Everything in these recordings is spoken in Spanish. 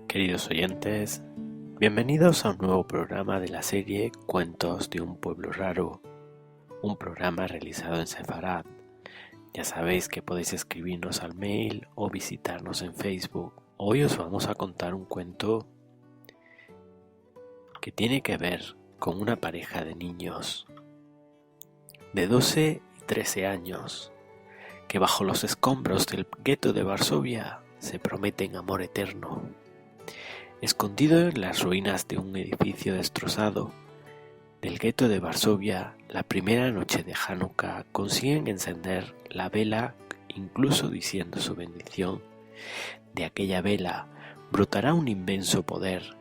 Queridos oyentes, bienvenidos a un nuevo programa de la serie Cuentos de un pueblo raro, un programa realizado en Sefarad. Ya sabéis que podéis escribirnos al mail o visitarnos en Facebook. Hoy os vamos a contar un cuento que tiene que ver con una pareja de niños de 12 y 13 años que bajo los escombros del gueto de Varsovia se prometen amor eterno. Escondido en las ruinas de un edificio destrozado del gueto de Varsovia, la primera noche de Hanukkah consiguen encender la vela, incluso diciendo su bendición. De aquella vela brotará un inmenso poder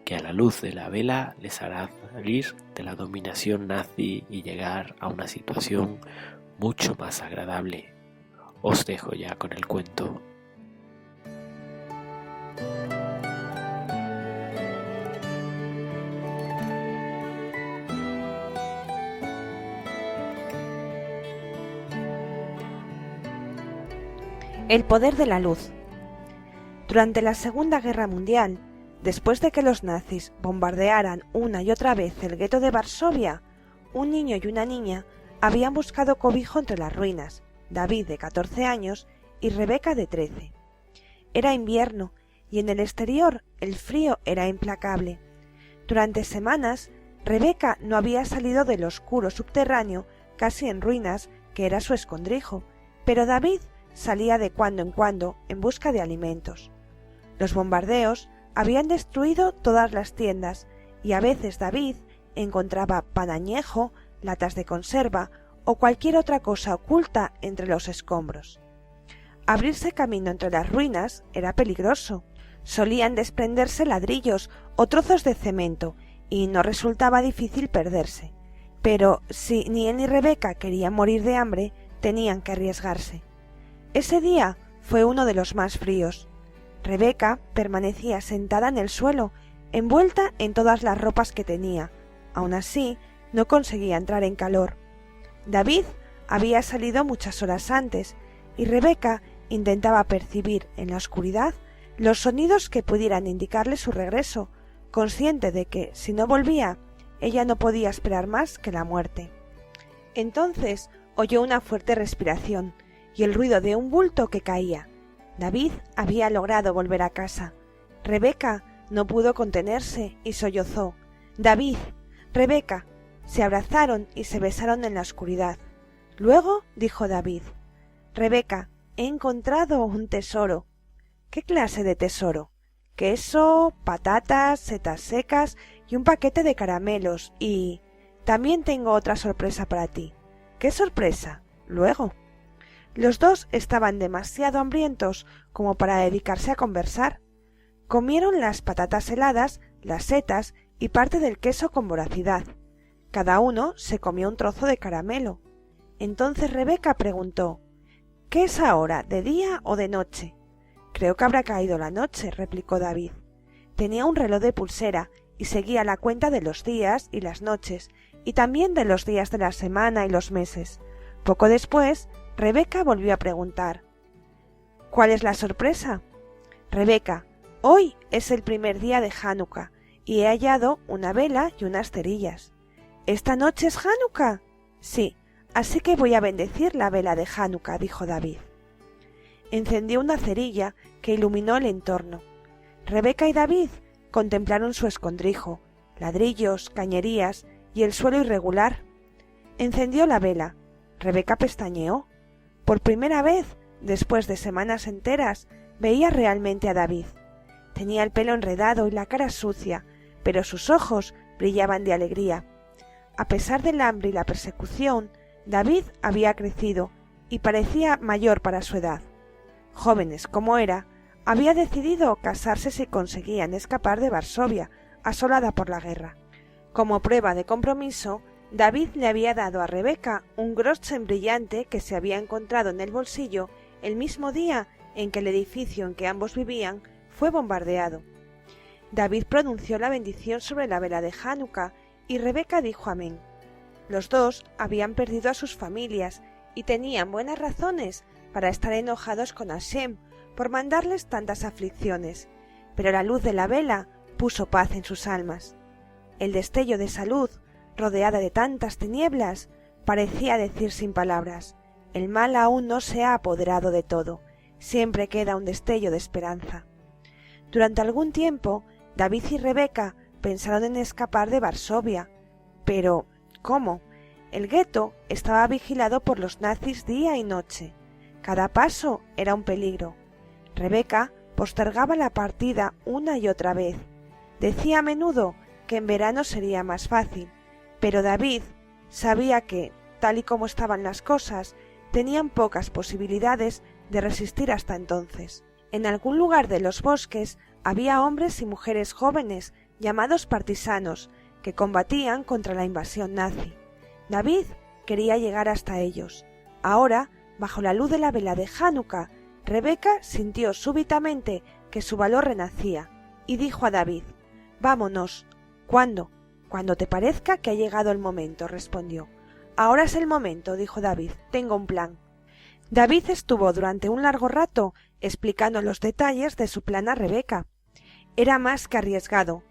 que a la luz de la vela les hará salir de la dominación nazi y llegar a una situación mucho más agradable. Os dejo ya con el cuento. El poder de la luz. Durante la Segunda Guerra Mundial, después de que los nazis bombardearan una y otra vez el gueto de Varsovia, un niño y una niña habían buscado cobijo entre las ruinas, David de 14 años y Rebeca de 13. Era invierno y en el exterior el frío era implacable. Durante semanas, Rebeca no había salido del oscuro subterráneo, casi en ruinas, que era su escondrijo, pero David salía de cuando en cuando en busca de alimentos. Los bombardeos habían destruido todas las tiendas y a veces David encontraba pan añejo, latas de conserva o cualquier otra cosa oculta entre los escombros. Abrirse camino entre las ruinas era peligroso. Solían desprenderse ladrillos o trozos de cemento y no resultaba difícil perderse. Pero si ni él ni Rebeca querían morir de hambre, tenían que arriesgarse. Ese día fue uno de los más fríos. Rebeca permanecía sentada en el suelo, envuelta en todas las ropas que tenía. Aún así, no conseguía entrar en calor. David había salido muchas horas antes, y Rebeca intentaba percibir en la oscuridad los sonidos que pudieran indicarle su regreso, consciente de que, si no volvía, ella no podía esperar más que la muerte. Entonces oyó una fuerte respiración y el ruido de un bulto que caía. David había logrado volver a casa. Rebeca no pudo contenerse y sollozó. «David, Rebeca». Se abrazaron y se besaron en la oscuridad. Luego dijo David: «Rebeca, he encontrado un tesoro». «¿Qué clase de tesoro?» «Queso, patatas, setas secas y un paquete de caramelos y... también tengo otra sorpresa para ti». «¿Qué sorpresa?» «Luego». Los dos estaban demasiado hambrientos como para dedicarse a conversar. Comieron las patatas heladas, las setas y parte del queso con voracidad. Cada uno se comió un trozo de caramelo. Entonces Rebeca preguntó: «¿Qué es ahora, de día o de noche?» «Creo que habrá caído la noche», replicó David. Tenía un reloj de pulsera y seguía la cuenta de los días y las noches, y también de los días de la semana y los meses. Poco después, Rebeca volvió a preguntar: «¿Cuál es la sorpresa?» «Rebeca, hoy es el primer día de Hanukkah y he hallado una vela y unas cerillas». «¿Esta noche es Hanukkah?» «Sí, así que voy a bendecir la vela de Hanukkah», dijo David. Encendió una cerilla que iluminó el entorno. Rebeca y David contemplaron su escondrijo, ladrillos, cañerías y el suelo irregular. Encendió la vela. Rebeca pestañeó. Por primera vez, después de semanas enteras, veía realmente a David. Tenía el pelo enredado y la cara sucia, pero sus ojos brillaban de alegría. A pesar del hambre y la persecución, David había crecido y parecía mayor para su edad. Jóvenes como era, había decidido casarse si conseguían escapar de Varsovia, asolada por la guerra. Como prueba de compromiso, David le había dado a Rebeca un groschen brillante que se había encontrado en el bolsillo el mismo día en que el edificio en que ambos vivían fue bombardeado. David pronunció la bendición sobre la vela de Hanukkah y Rebeca dijo amén. Los dos habían perdido a sus familias y tenían buenas razones para estar enojados con Hashem por mandarles tantas aflicciones, pero la luz de la vela puso paz en sus almas. El destello de esa luz, rodeada de tantas tinieblas, parecía decir sin palabras: el mal aún no se ha apoderado de todo, siempre queda un destello de esperanza. Durante algún tiempo, David y Rebeca pensaron en escapar de Varsovia. Pero, ¿cómo? El gueto estaba vigilado por los nazis día y noche. Cada paso era un peligro. Rebeca postergaba la partida una y otra vez. Decía a menudo que en verano sería más fácil, pero David sabía que, tal y como estaban las cosas, tenían pocas posibilidades de resistir hasta entonces. En algún lugar de los bosques había hombres y mujeres jóvenes llamados partisanos que combatían contra la invasión nazi. David quería llegar hasta ellos. Ahora, bajo la luz de la vela de Hanukkah, Rebeca sintió súbitamente que su valor renacía y dijo a David: «Vámonos». «¿Cuándo?» «Cuando te parezca que ha llegado el momento», respondió. «Ahora es el momento», dijo David. «Tengo un plan». David estuvo durante un largo rato explicando los detalles de su plan a Rebeca. Era más que arriesgado.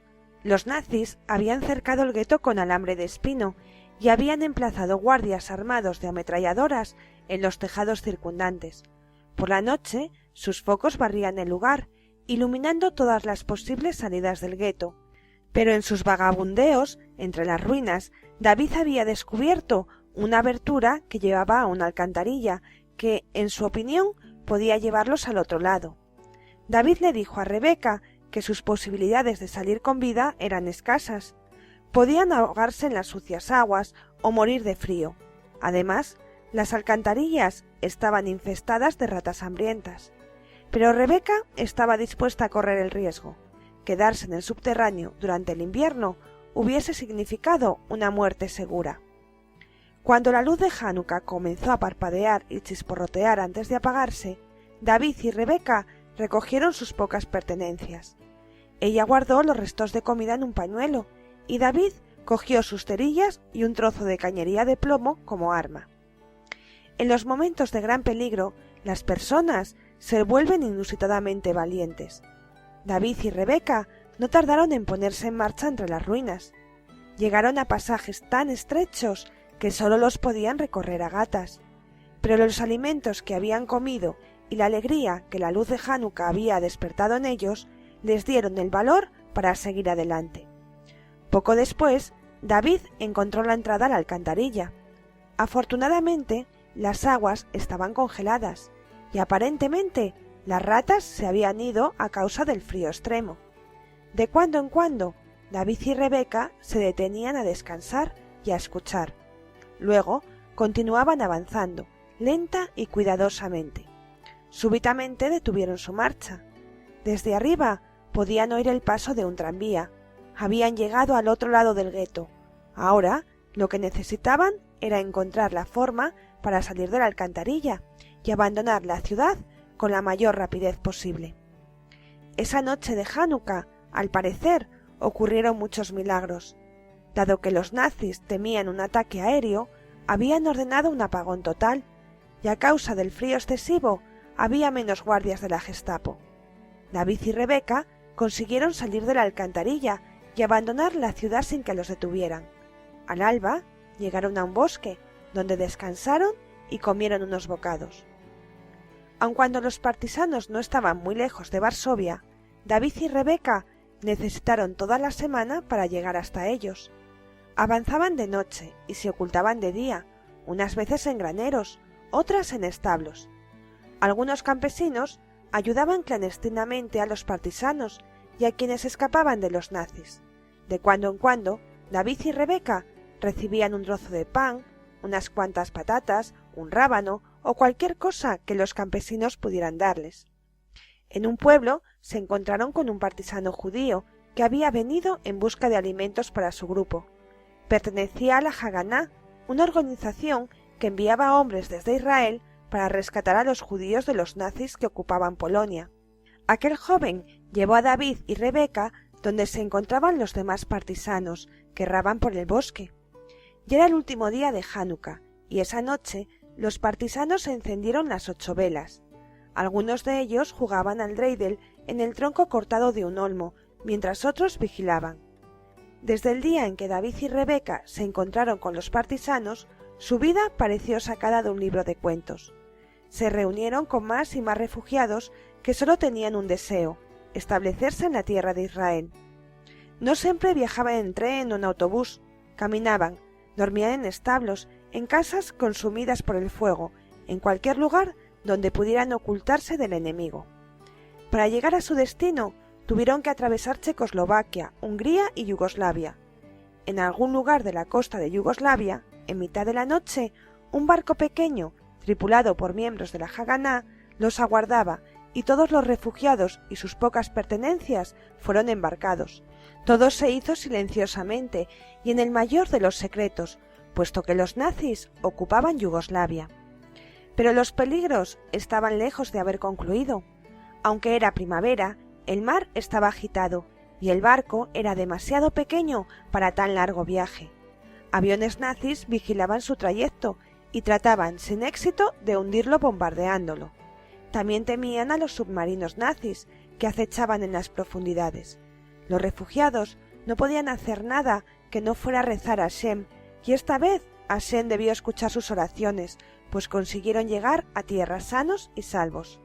Los nazis habían cercado el gueto con alambre de espino y habían emplazado guardias armados de ametralladoras en los tejados circundantes. Por la noche, sus focos barrían el lugar, iluminando todas las posibles salidas del gueto. Pero en sus vagabundeos entre las ruinas, David había descubierto una abertura que llevaba a una alcantarilla que, en su opinión, podía llevarlos al otro lado. David le dijo a Rebeca que sus posibilidades de salir con vida eran escasas. Podían ahogarse en las sucias aguas o morir de frío. Además, las alcantarillas estaban infestadas de ratas hambrientas. Pero Rebeca estaba dispuesta a correr el riesgo. Quedarse en el subterráneo durante el invierno hubiese significado una muerte segura. Cuando la luz de Hanukkah comenzó a parpadear y chisporrotear antes de apagarse, David y Rebeca recogieron sus pocas pertenencias. Ella guardó los restos de comida en un pañuelo y David cogió sus cerillas y un trozo de cañería de plomo como arma. En los momentos de gran peligro, las personas se vuelven inusitadamente valientes. David y Rebeca no tardaron en ponerse en marcha entre las ruinas. Llegaron a pasajes tan estrechos que sólo los podían recorrer a gatas, pero los alimentos que habían comido y la alegría que la luz de Hanukkah había despertado en ellos les dieron el valor para seguir adelante. Poco después, David encontró la entrada a la alcantarilla. Afortunadamente, las aguas estaban congeladas y aparentemente las ratas se habían ido a causa del frío extremo. De cuando en cuando, David y Rebeca se detenían a descansar y a escuchar. Luego continuaban avanzando, lenta y cuidadosamente. Súbitamente detuvieron su marcha. Desde arriba podían oír el paso de un tranvía. Habían llegado al otro lado del gueto. Ahora lo que necesitaban era encontrar la forma para salir de la alcantarilla y abandonar la ciudad con la mayor rapidez posible. Esa noche de Hanukkah, al parecer, ocurrieron muchos milagros. Dado que los nazis temían un ataque aéreo, habían ordenado un apagón total, y a causa del frío excesivo había menos guardias de la Gestapo. David y Rebeca consiguieron salir de la alcantarilla y abandonar la ciudad sin que los detuvieran. Al alba llegaron a un bosque, donde descansaron y comieron unos bocados. Aun cuando los partisanos no estaban muy lejos de Varsovia, David y Rebeca necesitaron toda la semana para llegar hasta ellos. Avanzaban de noche y se ocultaban de día, unas veces en graneros, otras en establos. Algunos campesinos ayudaban clandestinamente a los partisanos y a quienes escapaban de los nazis. De cuando en cuando, David y Rebeca recibían un trozo de pan, unas cuantas patatas, un rábano o cualquier cosa que los campesinos pudieran darles. En un pueblo se encontraron con un partisano judío que había venido en busca de alimentos para su grupo. Pertenecía a la Haganá, una organización que enviaba hombres desde Israel para rescatar a los judíos de los nazis que ocupaban Polonia. Aquel joven llevó a David y Rebeca donde se encontraban los demás partisanos que erraban por el bosque. Ya era el último día de Hanukkah y esa noche los partisanos encendieron las 8 velas. Algunos de ellos jugaban al dreidel en el tronco cortado de un olmo, mientras otros vigilaban. Desde el día en que David y Rebeca se encontraron con los partisanos, su vida pareció sacada de un libro de cuentos. Se reunieron con más y más refugiados que solo tenían un deseo: establecerse en la tierra de Israel. No siempre viajaban en tren o en autobús, caminaban, dormían en establos, en casas consumidas por el fuego, en cualquier lugar donde pudieran ocultarse del enemigo. Para llegar a su destino, tuvieron que atravesar Checoslovaquia, Hungría y Yugoslavia. En algún lugar de la costa de Yugoslavia, en mitad de la noche, un barco pequeño, tripulado por miembros de la Haganá, los aguardaba, y todos los refugiados y sus pocas pertenencias fueron embarcados. Todo se hizo silenciosamente y en el mayor de los secretos, puesto que los nazis ocupaban Yugoslavia. Pero los peligros estaban lejos de haber concluido. Aunque era primavera, el mar estaba agitado y el barco era demasiado pequeño para tan largo viaje. Aviones nazis vigilaban su trayecto y trataban sin éxito de hundirlo bombardeándolo. También temían a los submarinos nazis que acechaban en las profundidades. Los refugiados no podían hacer nada que no fuera rezar a Hashem, y esta vez Hashem debió escuchar sus oraciones, pues consiguieron llegar a tierra sanos y salvos.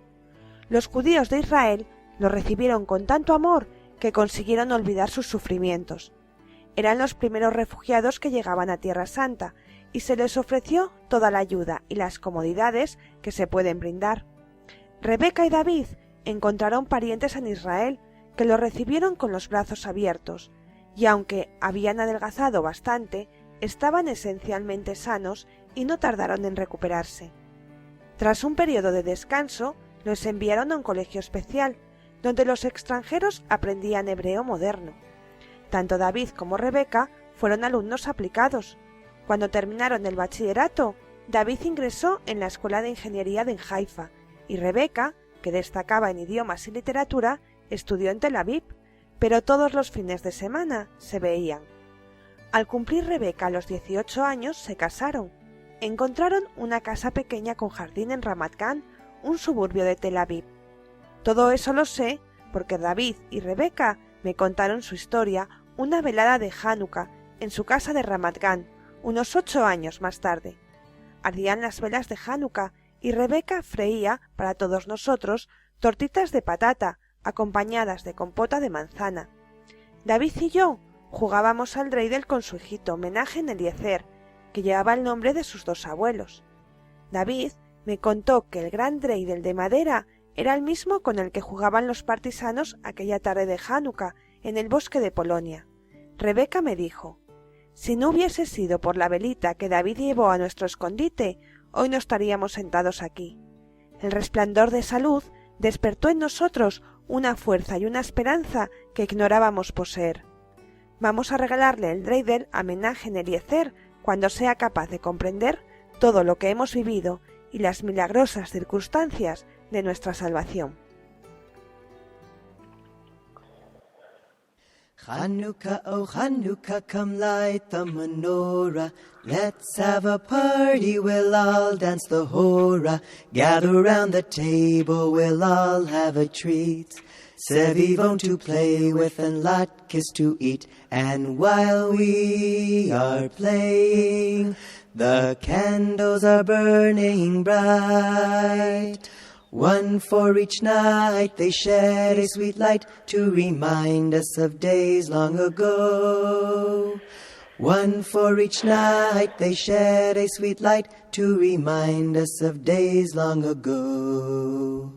Los judíos de Israel los recibieron con tanto amor que consiguieron olvidar sus sufrimientos. Eran los primeros refugiados que llegaban a Tierra Santa y se les ofreció toda la ayuda y las comodidades que se pueden brindar. Rebeca y David encontraron parientes en Israel que los recibieron con los brazos abiertos, y aunque habían adelgazado bastante, estaban esencialmente sanos y no tardaron en recuperarse. Tras un periodo de descanso, los enviaron a un colegio especial, donde los extranjeros aprendían hebreo moderno. Tanto David como Rebeca fueron alumnos aplicados. Cuando terminaron el bachillerato, David ingresó en la Escuela de Ingeniería de Haifa, y Rebeca, que destacaba en idiomas y literatura, estudió en Tel Aviv, pero todos los fines de semana se veían. Al cumplir Rebeca los 18 años, se casaron. Encontraron una casa pequeña con jardín en Ramat Gan, un suburbio de Tel Aviv. Todo eso lo sé porque David y Rebeca me contaron su historia una velada de Hanukkah en su casa de Ramat Gan, unos 8 años más tarde. Ardían las velas de Hanukkah y Rebeca freía para todos nosotros tortitas de patata acompañadas de compota de manzana. David y yo jugábamos al dreidel con su hijito Menachem Eliezer, que llevaba el nombre de sus dos abuelos. David me contó que el gran dreidel de madera era el mismo con el que jugaban los partisanos aquella tarde de Hanukkah en el bosque de Polonia. Rebeca me dijo: si no hubiese sido por la velita que David llevó a nuestro escondite, hoy no estaríamos sentados aquí. El resplandor de esa luz despertó en nosotros una fuerza y una esperanza que ignorábamos poseer. Vamos a regalarle el dreidel a Menachem Eliezer cuando sea capaz de comprender todo lo que hemos vivido y las milagrosas circunstancias de nuestra salvación. Chanukah, oh Chanukah, come light the menorah. Let's have a party, we'll all dance the hora. Gather round the table, we'll all have a treat. Sevivon to play with and latkes to eat. And while we are playing, the candles are burning bright. One for each night they shed a sweet light to remind us of days long ago. One for each night they shed a sweet light to remind us of days long ago.